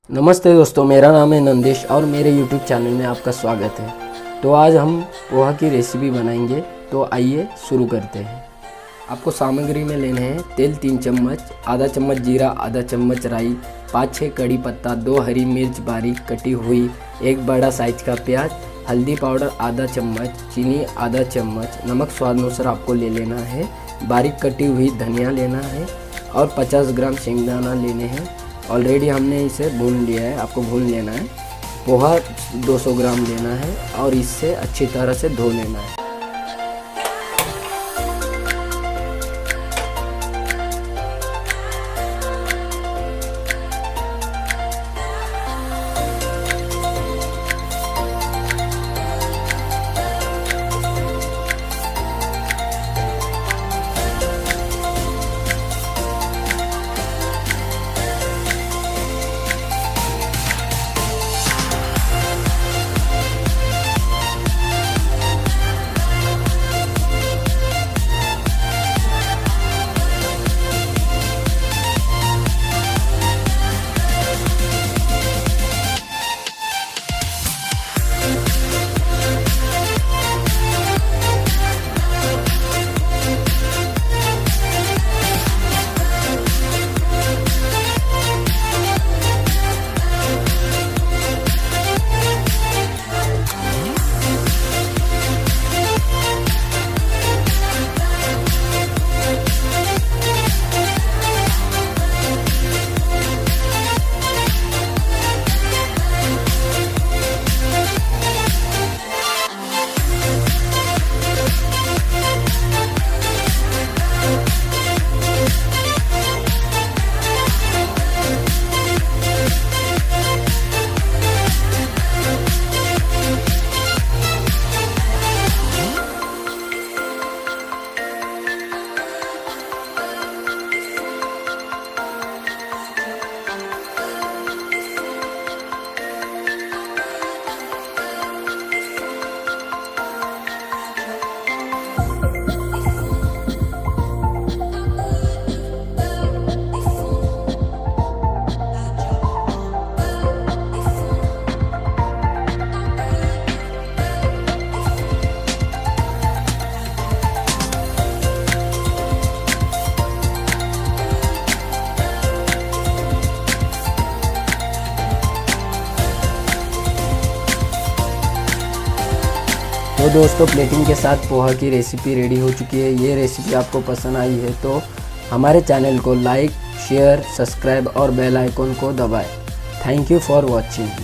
नमस्ते दोस्तों, मेरा नाम है नंदेश और मेरे YouTube चैनल में आपका स्वागत है। तो आज हम पोहा की रेसिपी बनाएंगे, तो आइए शुरू करते हैं। आपको सामग्री में लेने हैं तेल 3 चम्मच, आधा चम्मच जीरा, आधा चम्मच राई, 5-6 कड़ी पत्ता, 2 हरी मिर्च बारीक कटी हुई, 1 बड़ा साइज का प्याज, हल्दी पाउडर आधा चम्मच, चीनी आधा चम्मच, नमक स्वाद अनुसार आपको ले लेना है, बारीक कटी हुई धनिया लेना है और 50 ग्राम शेंगदाना लेने हैं। ऑलरेडी हमने इसे भून लिया है, आपको भून लेना है। पोहा 200 ग्राम लेना है और इससे अच्छी तरह से धो लेना है। तो दोस्तों, प्लेटिंग के साथ पोहा की रेसिपी रेडी हो चुकी है। ये रेसिपी आपको पसंद आई है तो हमारे चैनल को लाइक, शेयर, सब्सक्राइब और बेल आइकन को दबाएं। Thank you for watching.